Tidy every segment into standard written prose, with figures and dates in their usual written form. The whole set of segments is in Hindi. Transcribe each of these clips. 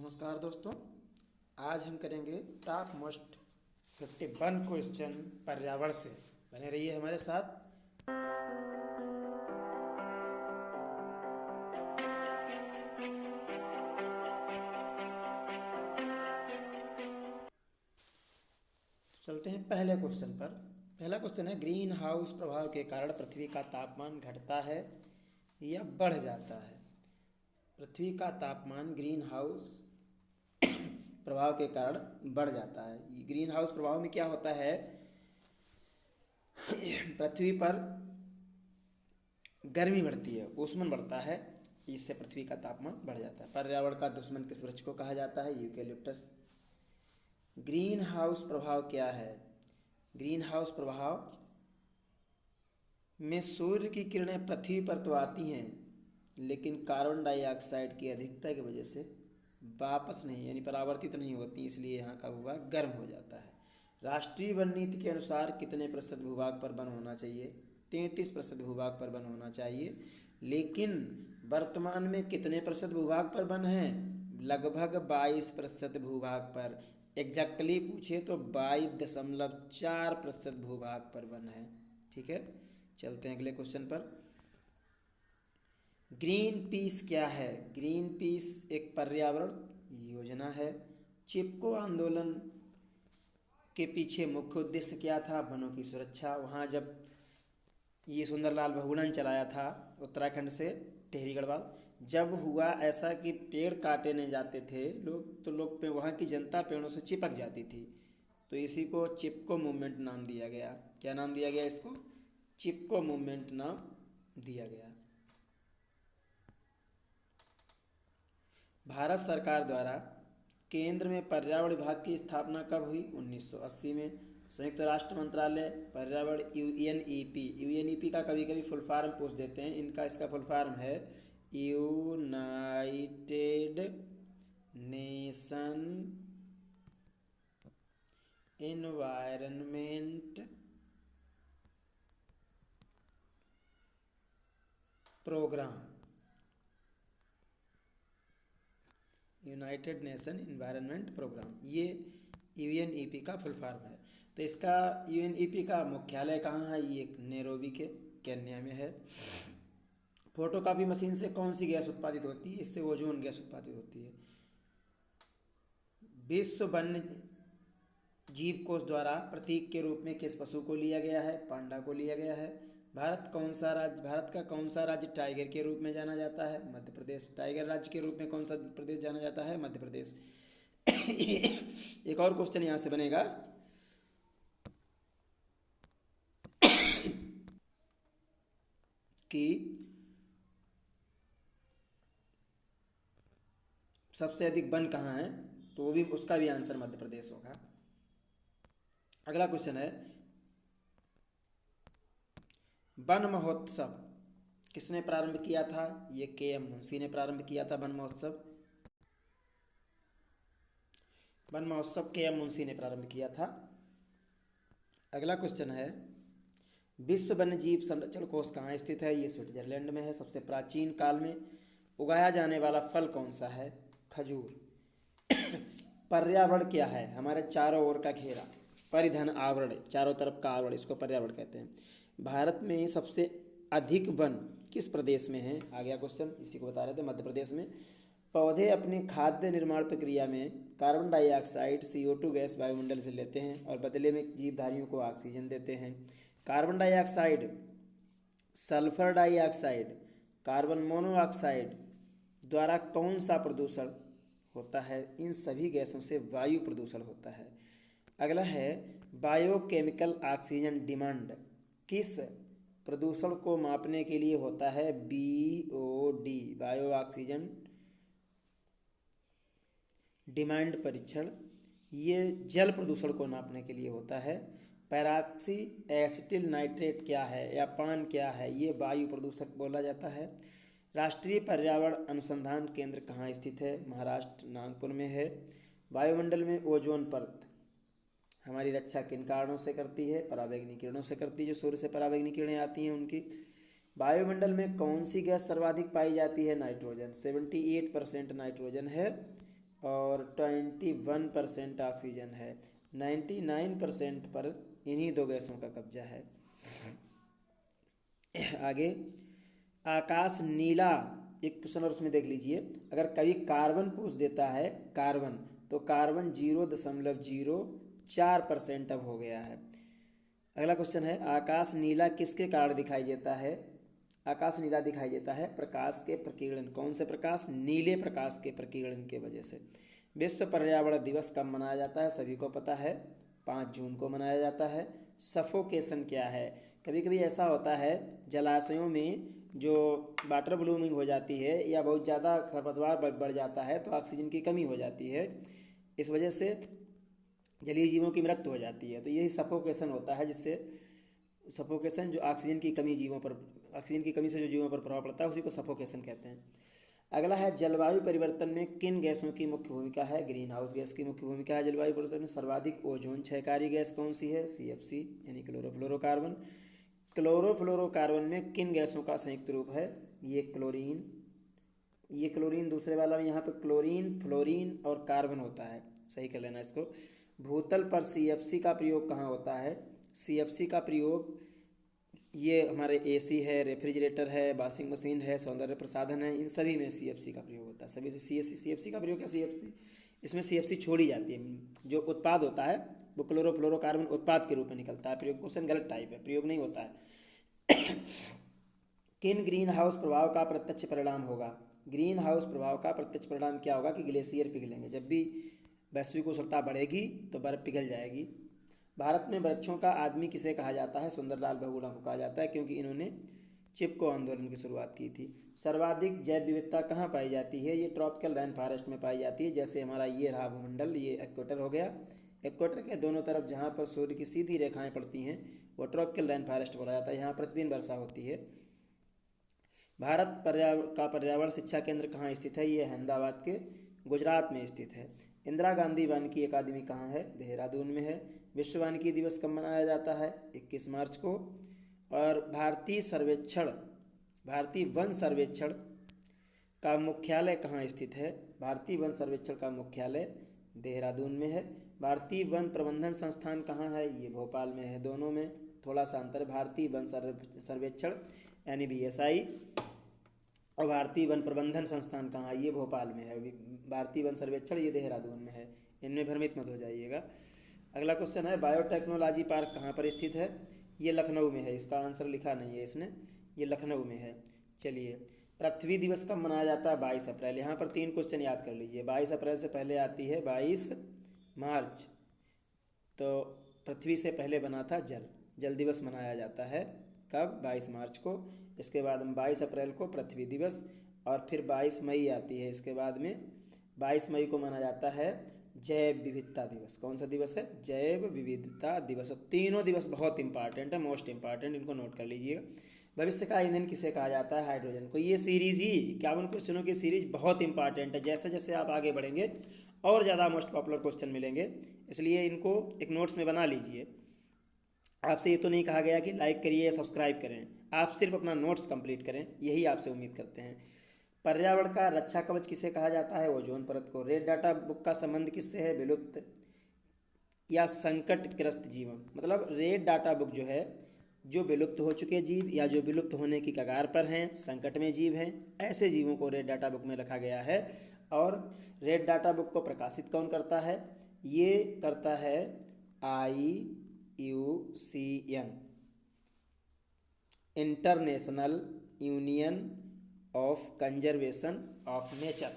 नमस्कार दोस्तों। आज हम करेंगे टॉप मोस्ट 51 क्वेश्चन पर्यावरण से। बने रहिए हमारे साथ। चलते हैं पहले क्वेश्चन पर। पहला क्वेश्चन है, ग्रीन हाउस प्रभाव के कारण पृथ्वी का तापमान घटता है या बढ़ जाता है। पृथ्वी का तापमान ग्रीन हाउस प्रभाव के कारण बढ़ जाता है। ग्रीन हाउस प्रभाव में क्या होता है, पृथ्वी पर गर्मी बढ़ती है, ऊष्मन बढ़ता है, इससे पृथ्वी का तापमान बढ़ जाता है। पर्यावरण का दुश्मन किस वृक्ष को कहा जाता है? यूकेलिप्टस। ग्रीन हाउस प्रभाव क्या है? ग्रीन हाउस प्रभाव में सूर्य की किरणें पृथ्वी पर तो आती हैं, लेकिन कार्बन डाइऑक्साइड की अधिकता की वजह से वापस नहीं, यानी परावर्तित नहीं होती, इसलिए यहाँ का भूभाग गर्म हो जाता है। राष्ट्रीय वन नीति के अनुसार कितने प्रतिशत भूभाग पर वन होना चाहिए? 33% भूभाग पर वन होना चाहिए। लेकिन वर्तमान में कितने प्रतिशत भूभाग पर वन है? लगभग 22% भूभाग पर। एग्जैक्टली पूछे तो 22.4% भूभाग पर वन है। ठीक है, चलते हैं अगले क्वेश्चन पर। ग्रीन पीस क्या है? ग्रीन पीस एक पर्यावरण योजना है। चिपको आंदोलन के पीछे मुख्य उद्देश्य क्या था? वनों की सुरक्षा। वहाँ जब ये सुंदरलाल बहुगुणन चलाया था उत्तराखंड से टिहरी गढ़वाल, जब हुआ ऐसा कि पेड़ काटे नहीं जाते थे लोग, तो लोग पे वहाँ की जनता पेड़ों से चिपक जाती थी, तो इसी को चिपको मूवमेंट नाम दिया गया। क्या नाम दिया गया इसको? चिपको मूवमेंट नाम दिया गया। भारत सरकार द्वारा केंद्र में पर्यावरण विभाग की स्थापना कब हुई? 1980 में। संयुक्त राष्ट्र मंत्रालय पर्यावरण यूएनईपी। यूएनईपी का कभी कभी फुल फॉर्म पूछ देते हैं, इसका फुल फॉर्म है United Nation Environment Programme. United Nation Environment Programme, ये यूएनईपी का फुल फॉर्म है। तो इसका यूएनईपी का मुख्यालय कहाँ है? ये नैरोबी के केन्या में है। फोटोकॉपी मशीन से कौन सी गैस उत्पादित होती है? इससे ओजोन गैस उत्पादित होती है। विश्व वन्य जीव कोष द्वारा प्रतीक के रूप में किस पशु को लिया गया है? पांडा को लिया गया है। भारत का कौन सा राज्य टाइगर के रूप में जाना जाता है? मध्य प्रदेश। टाइगर राज्य के रूप में कौन सा प्रदेश जाना जाता है? मध्य प्रदेश। एक और क्वेश्चन यहां से बनेगा कि सबसे अधिक वन कहाँ है, तो वो भी, उसका भी आंसर मध्य प्रदेश होगा। अगला क्वेश्चन है, वन महोत्सव किसने प्रारंभ किया था? ये के.एम. मुंशी ने प्रारंभ किया था वन महोत्सव। वन महोत्सव के.एम. मुंशी ने प्रारंभ किया था। अगला क्वेश्चन है, विश्व वन्यजीव संरक्षण कोष कहाँ स्थित है? ये स्विट्जरलैंड में है। सबसे प्राचीन काल में उगाया जाने वाला फल कौन सा है? खजूर। पर्यावरण क्या है? हमारे चारों ओर का घेरा, परिधन आवरण, चारों तरफ का आवरण, इसको पर्यावरण कहते हैं। भारत में सबसे अधिक वन किस प्रदेश में है? आ गया क्वेश्चन, इसी को बता रहे थे, मध्य प्रदेश में। पौधे अपनी खाद्य निर्माण प्रक्रिया में कार्बन डाइऑक्साइड CO2 गैस वायुमंडल से लेते हैं और बदले में जीवधारियों को ऑक्सीजन देते हैं। Carbon dioxide, sulphur dioxide, carbon monoxide द्वारा कौन सा प्रदूषण होता है? इन सभी गैसों से वायु प्रदूषण होता है। अगला है, बायोकेमिकल ऑक्सीजन डिमांड किस प्रदूषण को मापने के लिए होता है? BOD, बायो ऑक्सीजन डिमांड परीक्षण, ये जल प्रदूषण को नापने के लिए होता है। पैराक्सी एसिटिल नाइट्रेट क्या है या पान क्या है? ये वायु प्रदूषक बोला जाता है। राष्ट्रीय पर्यावरण अनुसंधान केंद्र कहाँ स्थित है? महाराष्ट्र, नागपुर में है। वायुमंडल में ओजोन परत हमारी रक्षा किन कारणों से करती है? पराबैंगनी किरणों से करती है, जो सूर्य से पराबैंगनी किरणें आती हैं उनकी। वायुमंडल में कौन सी गैस सर्वाधिक पाई जाती है? नाइट्रोजन। 78% नाइट्रोजन है और 21% ऑक्सीजन है। 99% पर इन्हीं दो गैसों का कब्जा है। आगे, आकाश नीला, एक क्वेश्चन और उसमें देख लीजिए। अगर कभी कार्बन पूछ देता है, कार्बन, तो कार्बन 0.04% अब हो गया है। अगला क्वेश्चन है, आकाश नीला किसके कारण दिखाई देता है? आकाश नीला दिखाई देता है प्रकाश के प्रकीर्णन। कौन से प्रकाश? नीले प्रकाश के प्रकीर्णन के वजह से। विश्व पर्यावरण दिवस कब मनाया जाता है? सभी को पता है, 5 जून को मनाया जाता है। सफोकेशन क्या है? कभी कभी ऐसा होता है जलाशयों में जो वाटर ब्लूमिंग हो जाती है या बहुत ज़्यादा खरपतवार बढ़ जाता है तो ऑक्सीजन की कमी हो जाती है, इस वजह से जलीय जीवों की मृत्यु हो जाती है। तो यही सफोकेशन होता है, जिससे सफोकेशन जो ऑक्सीजन की कमी से जो जीवों पर प्रभाव पड़ता है उसी को सफोकेशन कहते हैं। अगला है, जलवायु परिवर्तन में किन गैसों की मुख्य भूमिका है? ग्रीन हाउस गैस की मुख्य भूमिका है जलवायु परिवर्तन में। सर्वाधिक ओजोन क्षयकारी गैस कौन सी है? CFC यानी क्लोरोफ्लोरोकार्बन। क्लोरोफ्लोरोकार्बन में किन गैसों का संयुक्त रूप है? ये क्लोरीन दूसरे वाला में, यहाँ पे क्लोरीन, फ्लोरीन और कार्बन होता है, सही कर लेना इसको। भूतल पर CFC का प्रयोग कहाँ होता है? CFC का प्रयोग ये हमारे AC है, रेफ्रिजरेटर है, वॉशिंग मशीन है, सौंदर्य प्रसाधन है, इन सभी में CFC का प्रयोग होता है। सभी से CFC का प्रयोग क्या? CFC, इसमें CFC छोड़ी जाती है। जो उत्पाद होता है वो क्लोरोफ्लोरोकार्बन उत्पाद के रूप में निकलता है। प्रयोग क्वेश्चन गलत टाइप है, प्रयोग नहीं होता है। किन ग्रीन हाउस प्रभाव का प्रत्यक्ष परिणाम होगा? ग्रीन हाउस प्रभाव का प्रत्यक्ष परिणाम क्या होगा कि ग्लेशियर पिघलेंगे। जब भी वैश्विक उष्णता बढ़ेगी तो बर्फ पिघल जाएगी। भारत में वृक्षों का आदमी किसे कहा जाता है? सुंदरलाल बहुगुणा को कहा जाता है, क्योंकि इन्होंने चिपको आंदोलन की शुरुआत की थी। सर्वाधिक जैव विविधता कहाँ पाई जाती है? ये ट्रॉपिकल रेन फॉरेस्ट में पाई जाती है। जैसे हमारा ये रहा भूमंडल, ये इक्वेटर हो गया, इक्वेटर के दोनों तरफ जहाँ पर सूर्य की सीधी रेखाएं पड़ती हैं वो ट्रॉपिकल रेन फॉरेस्ट बोला जाता है। यहाँ प्रतिदिन वर्षा होती है। भारत का पर्यावरण शिक्षा केंद्र कहाँ स्थित है? ये अहमदाबाद के गुजरात में स्थित है। इंदिरा गांधी वानिकी अकादमी कहाँ है? देहरादून में है। विश्व वानिकी दिवस कब मनाया जाता है? 21 मार्च को। और भारतीय वन सर्वेक्षण का मुख्यालय कहाँ स्थित है? भारतीय वन सर्वेक्षण का मुख्यालय देहरादून में है। भारतीय वन प्रबंधन संस्थान कहाँ है? ये भोपाल में है। दोनों में थोड़ा सा अंतर। भारतीय वन सर्वेक्षण यानी BSI और भारतीय वन प्रबंधन संस्थान कहाँ है? ये भोपाल में है। भारतीय वन सर्वेक्षण ये देहरादून में है। इनमें भ्रमित मत हो जाइएगा। अगला क्वेश्चन है, बायोटेक्नोलॉजी पार्क कहाँ पर स्थित है? ये लखनऊ में है। इसका आंसर लिखा नहीं है इसने, ये लखनऊ में है। चलिए, पृथ्वी दिवस कब मनाया जाता है? 22 अप्रैल। यहाँ पर 3 क्वेश्चन याद कर लीजिए। 22 अप्रैल से पहले आती है 22 मार्च, तो पृथ्वी से पहले बना था जल दिवस मनाया जाता है। कब? 22 मार्च को। इसके बाद 22 अप्रैल को पृथ्वी दिवस, और फिर 22 मई आती है। इसके बाद में 22 मई को माना जाता है जैव विविधता दिवस। कौन सा दिवस है? जैव विविधता दिवस। तीनों दिवस बहुत इंपॉर्टेंट है, मोस्ट इंपॉर्टेंट, इनको नोट कर लीजिएगा। भविष्य का ईंधन किसे कहा जाता है? हाइड्रोजन को। ये सीरीज ही 51 क्वेश्चनों की सीरीज बहुत इंपॉर्टेंट है। जैसे जैसे आप आगे बढ़ेंगे और ज़्यादा मोस्ट पॉपुलर क्वेश्चन मिलेंगे, इसलिए इनको एक नोट्स में बना लीजिए। आपसे ये तो नहीं कहा गया कि लाइक करिए या सब्सक्राइब करें, आप सिर्फ अपना नोट्स कंप्लीट करें, यही आपसे उम्मीद करते हैं। पर्यावरण का रक्षा कवच किसे कहा जाता है? ओजोन परत को। रेड डाटा बुक का संबंध किससे है? विलुप्त या संकटग्रस्त जीवन। मतलब रेड डाटा बुक जो है, जो विलुप्त हो चुके जीव या जो विलुप्त होने की कगार पर हैं, संकट में जीव हैं, ऐसे जीवों को रेड डाटा बुक में रखा गया है। और रेड डाटा बुक को प्रकाशित कौन करता है? ये करता है IUCN, international union of conservation of nature.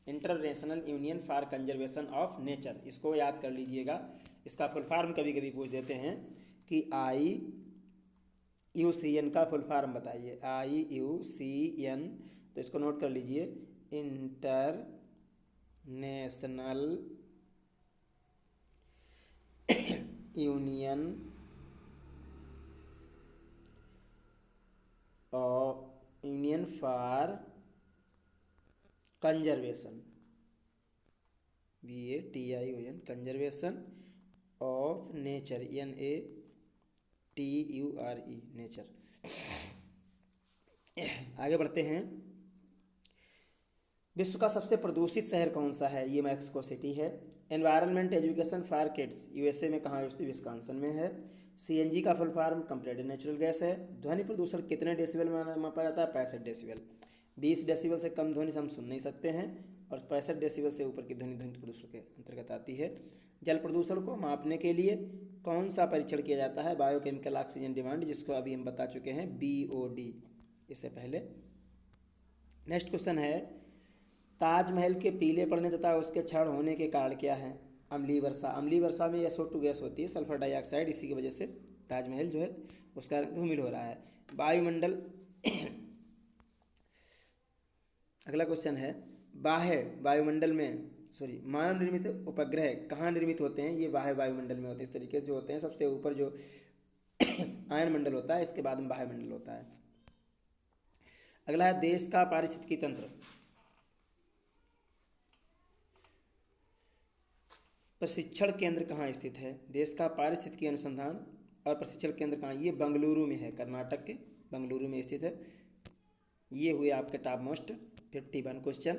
International union for conservation of nature, इसको याद कर लीजिएगा। इसका फुल फॉर्म कभी कभी पूछ देते हैं कि IUCN का फुल फॉर्म बताइए। IUCN, तो इसको नोट कर लीजिए, international union for conservation, BATION, conservation of nature, NATURE, nature. आगे बढ़ते हैं। विश्व का सबसे प्रदूषित शहर कौन सा है? ये मैक्सिको सिटी है। Environment education for kids USA में कहाँ स्थित? विस्कॉन्सिन में है। सीएनजी का full form compressed natural gas है। ध्वनि प्रदूषण कितने डेसिबल में मापा जाता है? 65 डेसिबल। 20 डेसिबल से कम ध्वनि से हम सुन नहीं सकते हैं और 65 डेसिबल से ऊपर की ध्वनि ध्वनि प्रदूषण के अंतर्गत आती है। जल प्रदूषण को मापने के लिए कौन सा परीक्षण किया जाता है? बायोकेमिकल ऑक्सीजन डिमांड, जिसको अभी हम बता चुके हैं, BOD इससे पहले। नेक्स्ट क्वेश्चन है, ताजमहल के पीले पड़ने तथा उसके क्षरण होने के कारण क्या है? अम्लीय वर्षा। अम्लीय वर्षा में SO2 गैस होती है, सल्फर डाइऑक्साइड, इसी की वजह से ताजमहल जो है उसका रंग धूमिल हो रहा है। वायुमंडल अगला क्वेश्चन है, बाह्य वायुमंडल में मानव निर्मित उपग्रह कहाँ निर्मित होते हैं? ये बाह्य वायुमंडल में होते हैं। इस तरीके से जो होते हैं, सबसे ऊपर जो आयन मंडल होता है, इसके बाद में बाह्य मंडल होता है। अगला है, देश का पारिस्थितिकी तंत्र प्रशिक्षण केंद्र कहाँ स्थित है? देश का पारिस्थितिकी अनुसंधान और प्रशिक्षण केंद्र कहाँ? ये बेंगलुरु में है, कर्नाटक के बेंगलुरु में स्थित है। ये हुए आपके टॉप मोस्ट 51 क्वेश्चन।